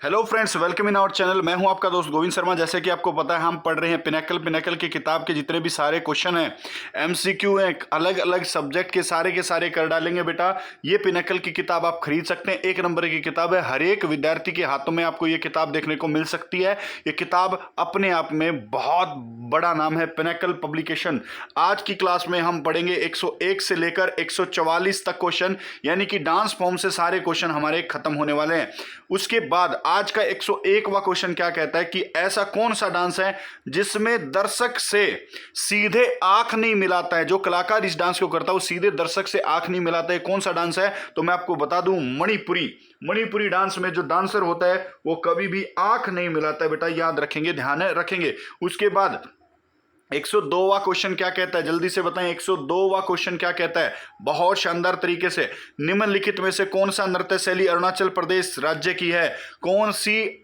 Hello friends, welcome in our channel. मैं हूं आपका दोस्त गोविंद शर्मा। जैसे कि आपको पता है, हम पढ़ रहे हैं पिनेकल की किताब के जितने भी सारे क्वेश्चन हैं, एमसीक्यू हैं, अलग अलग सब्जेक्ट के सारे कर डालेंगे बेटा। ये पिनेकल की किताब आप खरीद सकते हैं, 1 नंबर की किताब है। हर एक विद्यार्थी के हाथों में आपको ये किताब देखने को मिल सकती है। ये किताब अपने आप में बहुत बड़ा नाम है, पिनेकल पब्लिकेशन। आज की क्लास में हम पढ़ेंगे 101 से लेकर 144 तक क्वेश्चन, यानी कि डांस फॉर्म से सारे क्वेश्चन हमारे खत्म होने वाले हैं। उसके बाद आज का 101वां क्वेश्चन क्या कहता है कि ऐसा कौन सा डांस है जिसमें दर्शक से सीधे आंख नहीं मिलाता है। जो कलाकार इस डांस को करता है वो सीधे दर्शक से आंख नहीं मिलाता है। कौन सा डांस है? तो मैं आपको बता दूं, मणिपुरी डांस में जो डांसर होता है वो कभी भी आंख नहीं मिलाता है बेटा। याद रखेंगे, ध्यान रखेंगे। उसके बाद 102वां क्वेश्चन क्या कहता है, जल्दी से बताएं। 102वां क्वेश्चन क्या कहता है, बहुत शानदार तरीके से। निम्नलिखित में से कौन सा नृत्य शैली अरुणाचल प्रदेश राज्य की है? कौन सी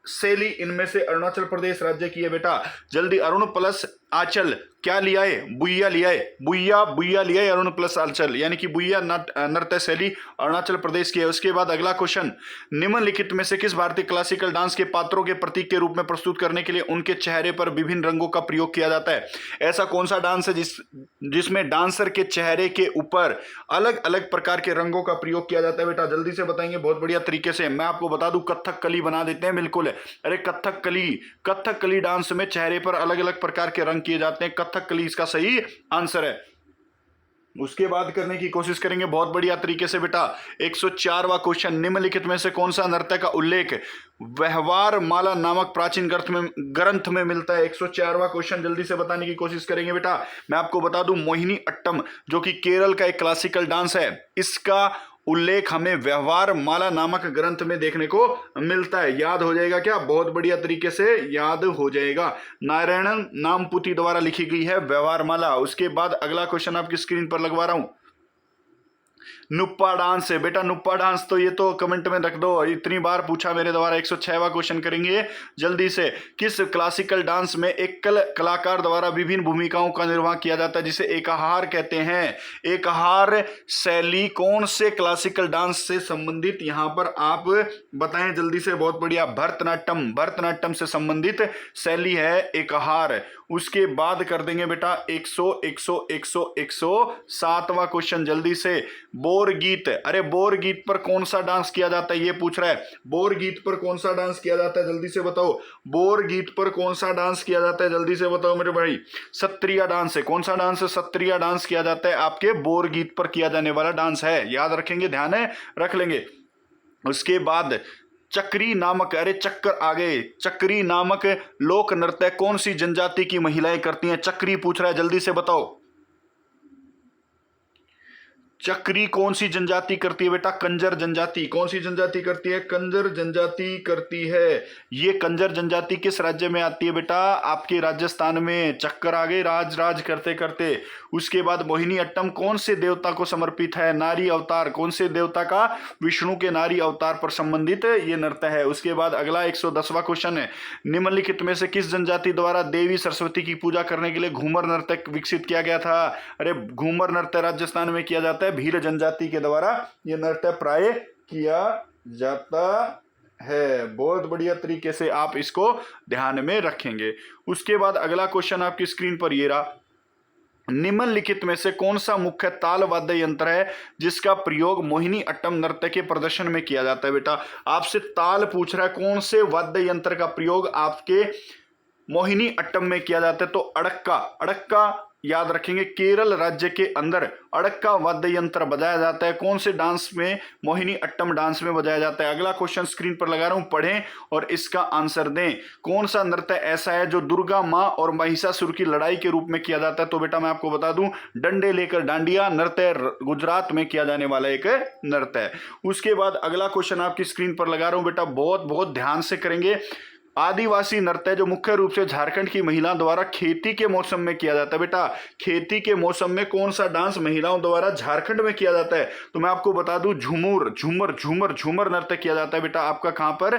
शैली इनमें से अरुणाचल प्रदेश राज्य की है बेटा? जल्दी। अरुण प्लस आंचल क्या लिया है? बुइया लिया है। बुइया लिया है अरुण प्लस आंचल, यानी कि बुइया नृत्य शैली अरुणाचल प्रदेश की है। उसके बाद अगला क्वेश्चन, निम्नलिखित में से किस भारतीय क्लासिकल डांस के पात्रों के प्रतीक के रूप में प्रस्तुत करने के लिए उनके चेहरे पर विभिन्न रंगों का प्रयोग किया जाता है? ऐसा कौन सा डांस है जिसमें डांसर के चेहरे के ऊपर अलग अलग प्रकार के रंगों का प्रयोग किया जाता है बेटा? जल्दी से बताएंगे बहुत बढ़िया तरीके से। मैं आपको बता दूं, कथक कली बना देते हैं, बिल्कुल। अरे कथक कली डांस में चेहरे पर अलग अलग प्रकार के रंग किए जाते हैं। कथक कली इसका सही आंसर है। उसके बाद करने की कोशिश करेंगे बहुत बढ़िया तरीके से बेटा। 104वां क्वेश्चन, निम्नलिखित में से कौन सा नृत्य का उल्लेख व्यवहार माला नामक प्राचीन ग्रंथ में मिलता है? 104वां क्वेश्चन जल्दी से बताने की कोशिश करेंगे बेटा। मैं आपको बता दूं, मोहिनी अट्टम जो कि केरल का एक क्लासिकल डांस है, इसका उल्लेख हमें व्यवहार माला नामक ग्रंथ में देखने को मिलता है। याद हो जाएगा क्या? बहुत बढ़िया तरीके से याद हो जाएगा। नारायणन नामपुती द्वारा लिखी गई है व्यवहार माला। उसके बाद अगला क्वेश्चन आपकी स्क्रीन पर लगवा रहा हूं, नुप्पा डांस है बेटा। नुप्पा डांस तो ये तो कमेंट में रख दो, इतनी बार पूछा मेरे द्वारा। 106वां क्वेश्चन करेंगे जल्दी से। किस क्लासिकल डांस में एक कलाकार द्वारा विभिन्न भूमिकाओं का निर्वाह किया जाता है, जिसे एकहार कहते हैं? एकहार शैली कौन से क्लासिकल डांस से संबंधित, यहां पर आप बताएं जल्दी से। बहुत बढ़िया, भरतनाट्यम से संबंधित शैली है एकहार। उसके बाद कर देंगे बेटा 107वां क्वेश्चन जल्दी से। बोर गीत, अरे बोर गीत पर कौन सा डांस किया जाता है, ये पूछ रहा है। बोर गीत पर कौन सा डांस किया जाता है, जल्दी से बताओ। बोर गीत पर कौन सा डांस किया जाता है, जल्दी से बताओ मेरे भाई। सत्रिया डांस है। कौन सा डांस है? सत्रिया डांस किया जाता है, आपके बोर गीत पर किया जाने वाला डांस है। याद रखेंगे, ध्यान है, रख लेंगे। उसके बाद चक्री नामक, अरे चक्कर आ गए, चक्री नामक लोक नृत्य कौन सी जनजाति की महिलाएं करती हैं? चक्री पूछ रहा है, जल्दी से बताओ। चक्री कौन सी जनजाति करती है बेटा? कंजर जनजाति। कौन सी जनजाति करती है? कंजर जनजाति करती है। ये कंजर जनजाति किस राज्य में आती है बेटा? आपके राजस्थान में। चक्कर आ गए राज करते करते। उसके बाद मोहिनी अट्टम कौन से देवता को समर्पित है? नारी अवतार। कौन से देवता का? विष्णु के नारी अवतार पर संबंधित ये नृत्य है। उसके बाद अगला 110वां क्वेश्चन है, निम्नलिखित में से किस जनजाति द्वारा देवी सरस्वती की पूजा करने के लिए घूमर नृत्य विकसित किया गया था? अरे घूमर नृत्य राजस्थान में किया जाता है, भील जनजाति के द्वारा यह नृत्य प्राय किया जाता है। बहुत बढ़िया तरीके से आप इसको ध्यान में रखेंगे। उसके बाद अगला क्वेश्चन आपकी स्क्रीन पर ये रहा, निम्नलिखित में से कौन सा मुख्य ताल वाद्य यंत्र है जिसका प्रयोग मोहिनी अट्टम नृत्य के प्रदर्शन में किया जाता है बेटा? आपसे ताल पूछ रहा है, कौन से वाद्य यंत्र का प्रयोग आपके मोहिनी अट्टम में किया जाता है? तो अड़क्का याद रखेंगे, केरल राज्य के अंदर अड़क्का वाद्य यंत्र बजाया जाता है। कौन से डांस में? मोहिनी अट्टम डांस में बजाया जाता है। अगला क्वेश्चन स्क्रीन पर लगा रहा हूं, पढ़ें और इसका आंसर दें। कौन सा नृत्य ऐसा है जो दुर्गा मां और महिषासुर की लड़ाई के रूप में किया जाता है? तो बेटा मैं आपको बता दूं, डंडे लेकर डांडिया नृत्य गुजरात में किया जाने वाला एक नृत्य है। उसके बाद अगला क्वेश्चन आपकी स्क्रीन पर लगा रहा हूं बेटा, बहुत बहुत ध्यान से करेंगे। आदिवासी नृत्य जो मुख्य रूप से झारखंड की महिलाओं द्वारा खेती के मौसम में किया जाता है बेटा, खेती के मौसम में कौन सा डांस महिलाओं द्वारा झारखंड में किया जाता है? तो मैं आपको बता दूं, झूमर नृत्य किया जाता है बेटा। आपका कहां पर?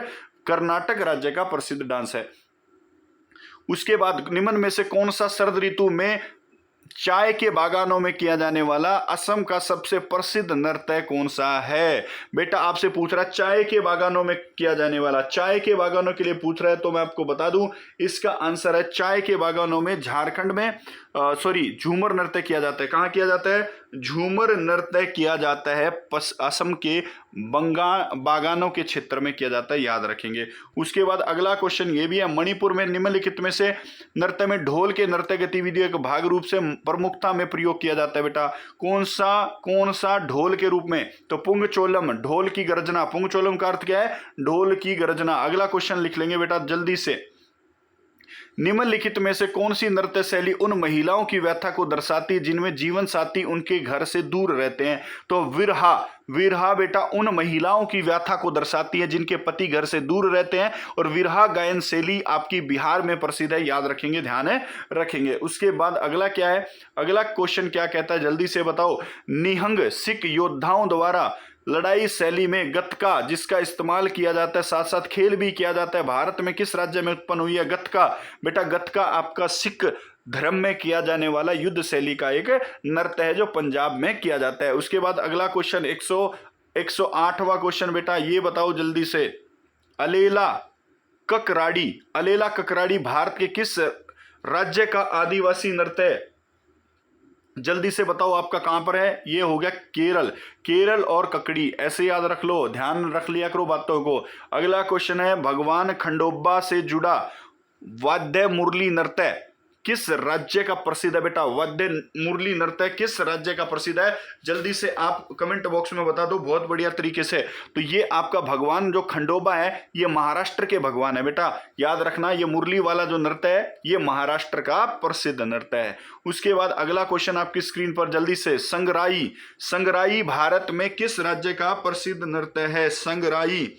कर्नाटक राज्य का प्रसिद्ध डांस है। उसके बाद निम्न में से कौन सा शरद ऋतु में चाय के बागानों में किया जाने वाला असम का सबसे प्रसिद्ध नृत्य कौन सा है? बेटा आपसे पूछ रहा है चाय के बागानों में किया जाने वाला, चाय के बागानों के लिए पूछ रहा है, तो मैं आपको बता दूं इसका आंसर है चाय के बागानों में झारखंड में झूमर नृत्य किया जाता है। कहाँ किया जाता है? झूमर नृत्य किया जाता है असम के बागानों के क्षेत्र में किया जाता है, याद रखेंगे। उसके बाद अगला क्वेश्चन ये भी है, मणिपुर में निम्नलिखित में से नृत्य में ढोल के नृत्य गतिविधियों के भाग रूप से प्रमुखता में प्रयोग किया जाता है बेटा? कौन सा ढोल के रूप में? तो पुंगचोलम, ढोल की गर्जना। पुंगचोलम का अर्थ क्या है? ढोल की गर्जना। अगला क्वेश्चन लिख लेंगे बेटा जल्दी से। निम्नलिखित में से कौन सी नृत्य शैली उन महिलाओं की व्यथा को दर्शाती है जिनमें जीवन साथी उनके घर से दूर रहते हैं? तो विरहा। विरहा बेटा उन महिलाओं की व्यथा को दर्शाती है जिनके पति घर से दूर रहते हैं, और विरहा गायन शैली आपकी बिहार में प्रसिद्ध है, याद रखेंगे, ध्यान रखेंगे। उसके बाद अगला क्या है? अगला क्वेश्चन क्या कहता है जल्दी से बताओ। निहंग सिख योद्धाओं द्वारा लड़ाई शैली में गतका जिसका इस्तेमाल किया जाता है, साथ साथ खेल भी किया जाता है, भारत में किस राज्य में उत्पन्न हुई है? गतका। बेटा गतका आपका सिख धर्म में किया जाने वाला युद्ध शैली का एक नृत्य है जो पंजाब में किया जाता है। उसके बाद अगला क्वेश्चन 108वां क्वेश्चन बेटा ये बताओ जल्दी से। अलेला ककराड़ी, अलेला ककराड़ी भारत के किस राज्य का आदिवासी नृत्य है? जल्दी से बताओ आपका कहां पर है? ये हो गया केरल। केरल और ककड़ी ऐसे याद रख लो, ध्यान रख लिया करो बातों को। अगला क्वेश्चन है, भगवान खंडोबा से जुड़ा वाद्य मुरली नृत्य किस राज्य का प्रसिद्ध है? बेटा वाद्य मुरली नृत्य किस राज्य का प्रसिद्ध है? जल्दी से आप कमेंट बॉक्स में बता दो बहुत बढ़िया तरीके से। तो ये आपका भगवान जो खंडोबा है ये महाराष्ट्र के भगवान है बेटा, याद रखना। ये मुरली वाला जो नृत्य है ये महाराष्ट्र का प्रसिद्ध नृत्य है। उसके बाद अगला क्वेश्चन आपकी स्क्रीन पर जल्दी से। संगराई, संगराई भारत में किस राज्य का प्रसिद्ध नृत्य है? संगराई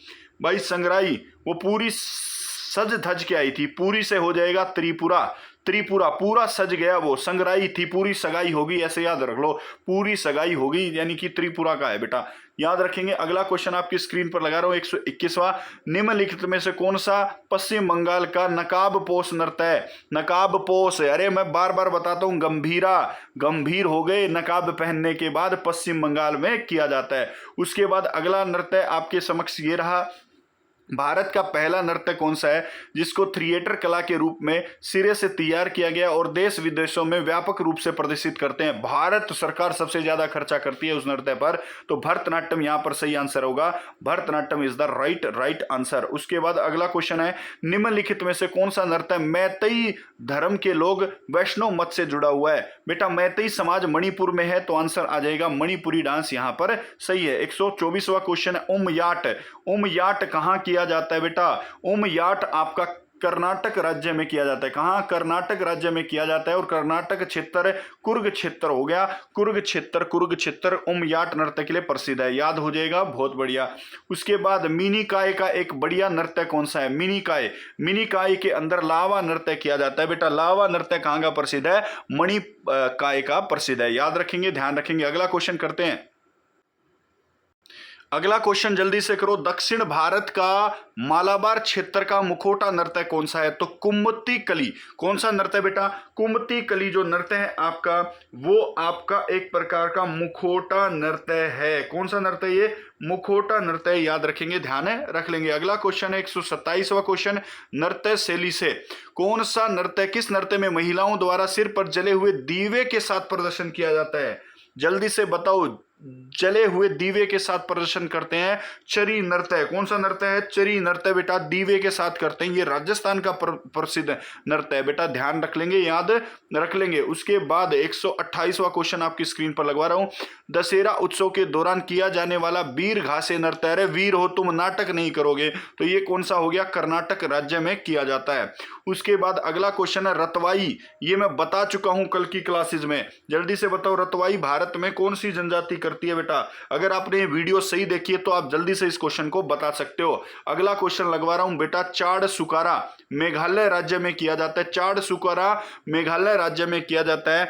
भाई, संगराई वो पूरी सज धज के आई थी, पूरी से हो जाएगा त्रिपुरा। त्रिपुरा पूरा सज गया, वो संगराई थी, पूरी सगाई होगी, ऐसे याद रख लो, पूरी सगाई होगी, यानी कि त्रिपुरा का है बेटा, याद रखेंगे। अगला क्वेश्चन आपकी स्क्रीन पर लगा रहा हूं 121वां। निम्नलिखित में से कौन सा पश्चिम बंगाल का नकाब पोष नृत्य है? नकाब पोष, अरे मैं बार बार बताता हूं, गंभीरा, गंभीर हो गए नकाब पहनने के बाद पश्चिम बंगाल में किया जाता है। उसके बाद अगला नृत्य आपके समक्ष ये रहा। भारत का पहला नृत्य कौन सा है जिसको थिएटर कला के रूप में सिरे से तैयार किया गया और देश विदेशों में व्यापक रूप से प्रदर्शित करते हैं? भारत सरकार सबसे ज्यादा खर्चा करती है उस नृत्य पर, तो भरतनाट्यम यहां पर सही आंसर होगा। Bharatanatyam is the right answer. उसके बाद अगला क्वेश्चन है, निम्नलिखित में से कौन सा नृत्य मैतेई धर्म के लोग वैष्णव मत से जुड़ा हुआ है? बेटा मैतेई समाज मणिपुर में है, तो आंसर आ जाएगा मणिपुरी डांस, यहां पर सही है। 124वां क्वेश्चन है, उमयाट। उमयाट कहां किया जाता है बेटा? उमयाट आपका कर्नाटक राज्य में किया जाता है। कहां? कर्नाटक राज्य में किया जाता है, और कर्नाटक क्षेत्र कुर्ग क्षेत्र हो गया। कुर्ग क्षेत्र उमयाट नृत्य के लिए प्रसिद्ध है, याद हो जाएगा, बहुत बढ़िया। उसके बाद मिनिकाय का एक बढ़िया नृत्य कौन सा है? मिनिकाय। मिनिकाय के अंदर लावा नृत्य किया जाता है बेटा। लावा नृत्य कहां का प्रसिद्ध है? मणिकाय का प्रसिद्ध है, याद रखेंगे, ध्यान रखेंगे। अगला क्वेश्चन करते हैं। अगला क्वेश्चन जल्दी से करो। दक्षिण भारत का मालाबार क्षेत्र का मुखौटा नृत्य कौन सा है? तो कुम्मती कली। कौन सा नृत्य बेटा? कुम्मती कली जो नृत्य है आपका, वो आपका एक प्रकार का मुखौटा नृत्य है। कौन सा नृत्य? ये मुखौटा नृत्य, याद रखेंगे, ध्यान रख लेंगे। अगला क्वेश्चन है 127वां क्वेश्चन, नृत्य शैली से कौन सा नृत्य, किस नृत्य में महिलाओं द्वारा सिर पर जले हुए दीवे के साथ प्रदर्शन किया जाता है? जल्दी से बताओ। जले हुए दीवे के साथ प्रदर्शन करते हैं, चरी नृत्य। कौन सा नृत्य है? चरी नृत्य बेटा, दीवे के साथ करते हैं। ये राजस्थान का प्रसिद्ध नृत्य है बेटा, ध्यान रख लेंगे, याद रख लेंगे। उसके बाद 128वां क्वेश्चन आपकी स्क्रीन पर लगवा रहा हूं। दशहरा उत्सव के दौरान किया जाने वाला वीर घासे नृत्य, अरे वीर हो तुम, नाटक नहीं करोगे, तो ये कौन सा हो गया? कर्नाटक राज्य में किया जाता है। उसके बाद अगला क्वेश्चन है रतवाई। ये मैं बता चुका हूं कल की क्लासेज में, जल्दी से बताओ रतवाई भारत में कौन सी जनजाति करती है बेटा? अगर आपने वीडियो सही देखी है तो आप जल्दी से इस क्वेश्चन को बता सकते हो। अगला क्वेश्चन लगवा रहा हूं बेटा, चाड़ सुकारा मेघालय राज्य में किया जाता है। चाड़ सुकारा मेघालय राज्य में किया जाता है,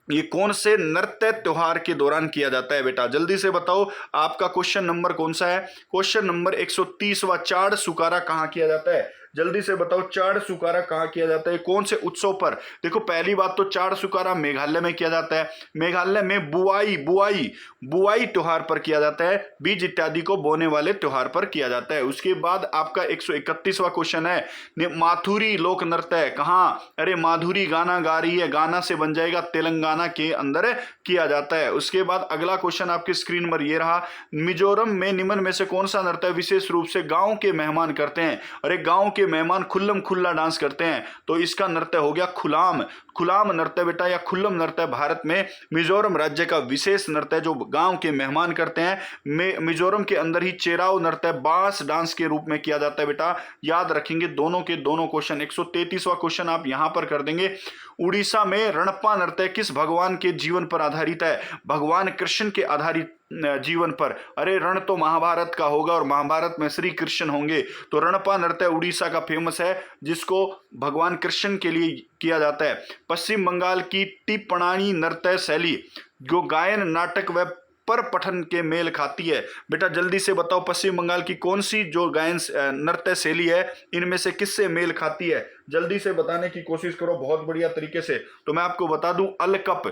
ये कौन से नृत्य त्योहार के दौरान किया जाता है बेटा? जल्दी से बताओ, आपका क्वेश्चन नंबर कौन सा है? Question number 130वां। चाड़ सुकारा कहां किया जाता है? जल्दी से बताओ चाड़ सुकारा कहाँ किया जाता है, कौन से उत्सव पर। देखो पहली बात तो चाड़ सुकारा मेघालय में किया जाता है। मेघालय में बुआई बुआई बुआई त्योहार पर किया जाता है, बीज इत्यादि को बोने वाले त्योहार पर किया जाता है। उसके बाद आपका 131वां क्वेश्चन है माथुरी लोक नृत्य कहाँ, अरे माधुरी गाना गा रही है, गाना से बन जाएगा तेलंगाना के अंदर किया जाता है। उसके बाद अगला क्वेश्चन आपकी स्क्रीन पर ये रहा, मिजोरम में निम्न में से कौन सा नृत्य विशेष रूप से गांव के मेहमान करते हैं। अरे गांव के मेहमान खुल्लम खुल्ला डांस करते हैं, तो इसका नृत्य हो गया खुलाम। खुलाम नृत्य बेटा या खुल्लम नृत्य भारत में मिजोरम राज्य का विशेष नृत्य जो गांव के मेहमान करते हैं। मिजोरम के अंदर ही चेराव नृत्य बांस डांस के रूप में किया जाता है बेटा, याद रखेंगे दोनों के दोनों क्वेश्चन। 133वां क्वेश्चन आप यहां पर कर देंगे, उड़ीसा में रणप्पा नृत्य किस भगवान के जीवन पर आधारित है। भगवान कृष्ण के आधारित जीवन पर। अरे रण तो महाभारत का होगा और महाभारत में श्री कृष्ण होंगे, तो रणप्पा नृत्य उड़ीसा का फेमस है जिसको भगवान कृष्ण के लिए किया जाता है। पश्चिम बंगाल की टिप्पणी नृत्य शैली जो गायन नाटक व पर पठन के मेल खाती है। बेटा जल्दी से बताओ पश्चिम बंगाल की कौन सी जो गायन नृत्य शैली है इनमें से किससे मेल खाती है, जल्दी से बताने की कोशिश करो बहुत बढ़िया तरीके से। तो मैं आपको बता दूं अलकप,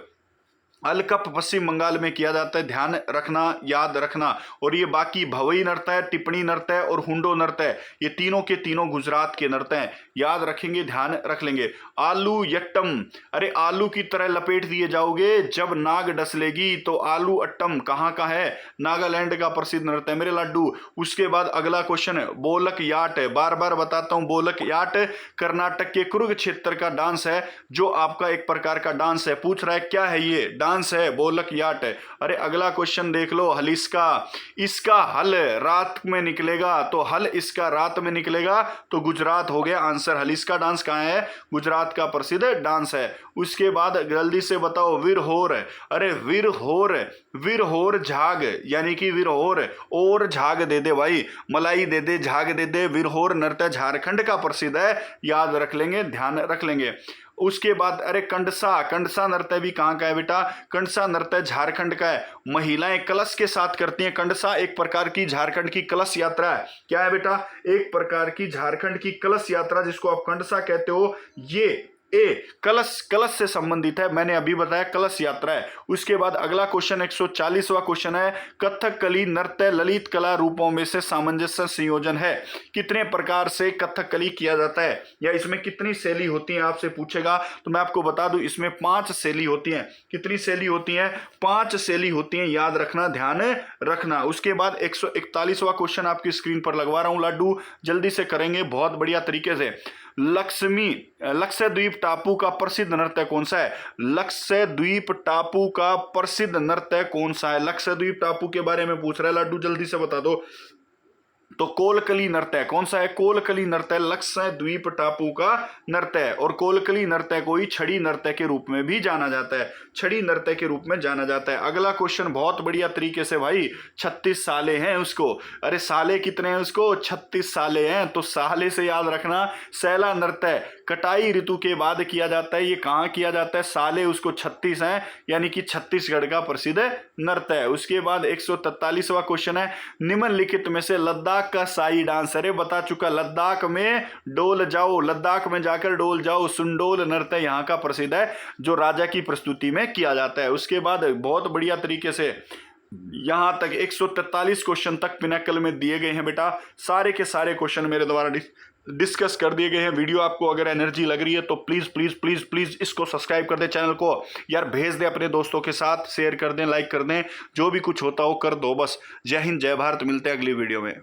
अलकप पश्चिम बंगाल में किया जाता है, ध्यान रखना याद रखना। और ये बाकी भवई नृत्य है, टिप्पणी नृत्य है और हुंडो नृत्य है, ये तीनों के तीनों गुजरात के नृत्य हैं, याद रखेंगे ध्यान रख लेंगे। आलू यट्टम, अरे आलू की तरह लपेट दिए जाओगे जब नाग डसलेगी, तो आलू अट्टम कहाँ का है, नागालैंड का प्रसिद्ध नृत्य है मेरे लड्डू। उसके बाद अगला क्वेश्चन है बोलक याट है, बार बार बताता हूं बोलक याट कर्नाटक के कुर्ग क्षेत्र का डांस है जो आपका एक प्रकार का डांस है। पूछ रहा है क्या है ये डांस है, बोलक याट है। अरे अगला क्वेश्चन देख लो, हलिस्का, इसका हल रात में निकलेगा, तो हल इसका रात में निकलेगा, तो गुजरात हो गया आंसर। हलिस्का डांस कहाँ है, गुजरात का प्रसिद्ध डांस है। उसके बाद जल्दी से बताओ विरहोर, अरे विरहोर, विरहोर झाग यानी कि विरहोर और झाग दे दे भाई, मलाई दे दे झाग दे दे, विरहोर नृत्य झारखंड का प्रसिद्ध है, याद रख लेंगे ध्यान रख लेंगे। उसके बाद अरे कंडसा, कंडसा नृत्य भी कहाँ का है बेटा, कंडसा नृत्य झारखंड का है, महिलाएं कलश के साथ करती हैं। कंडसा एक प्रकार की झारखंड की कलश यात्रा है, क्या है बेटा, एक प्रकार की झारखंड की कलश यात्रा जिसको आप कंडसा कहते हो, ये कलश, कलश से संबंधित है, मैंने अभी बताया कलश यात्रा है। उसके बाद अगला क्वेश्चन 140वां क्वेश्चन है, कथकली नृत्य ललित कला रूपों में से सामंजस्य संयोजन है, कितने प्रकार से कथकली किया जाता है या इसमें कितनी शैली होती है आपसे पूछेगा, तो मैं आपको बता दूं इसमें 5 शैली होती हैं। कितनी शैली होती हैं, 5 शैली होती हैं, याद रखना ध्यान रखना। उसके बाद 141वां क्वेश्चन आपकी स्क्रीन पर लगवा रहा हूं लड्डू, जल्दी से करेंगे बहुत बढ़िया तरीके से। लक्षद्वीप टापू का प्रसिद्ध नृत्य कौन सा है, लक्षद्वीप टापू का प्रसिद्ध नृत्य कौन सा है, लक्षद्वीप टापू के बारे में पूछ रहा है लड्डू, जल्दी से बता दो। तो कोलकली नृत्य कौन सा है, कोलकली नृत्य लक्षद्वीप टापू का नृत्य है। और कोलकली नृत्य को ही छड़ी नृत्य के रूप में भी जाना जाता है, छड़ी नृत्य के रूप में जाना जाता है। अगला क्वेश्चन बहुत बढ़िया तरीके से भाई, 36 साले हैं उसको, अरे साले कितने हैं उसको, 36 साले हैं, तो साले से याद रखना। सैला नृत्य कटाई ऋतु के बाद किया जाता है, ये कहाँ किया जाता है, साले उसको 36 हैं, यानी कि छत्तीसगढ़ का प्रसिद्ध नृत्य है। उसके बाद 143वां क्वेश्चन है, निम्नलिखित में से लद्दाख का साई डांस, अरे बता चुका, लद्दाख में डोल जाओ, लद्दाख में जाकर डोल जाओ, सुंडोल नृत्य यहाँ का प्रसिद्ध है जो राजा की प्रस्तुति में किया जाता है। उसके बाद बहुत बढ़िया तरीके से यहां तक 143 क्वेश्चन तक पिनाकल में दिए गए हैं बेटा, सारे के सारे क्वेश्चन मेरे द्वारा डिस्कस कर दिए गए हैं। वीडियो आपको अगर एनर्जी लग रही है तो प्लीज प्लीज प्लीज प्लीज इसको सब्सक्राइब कर दें, चैनल को यार भेज दें अपने दोस्तों के साथ, शेयर कर दें, लाइक कर दें, जो भी कुछ होता हो कर दो बस। जय हिंद जय भारत, मिलते हैं अगली वीडियो में।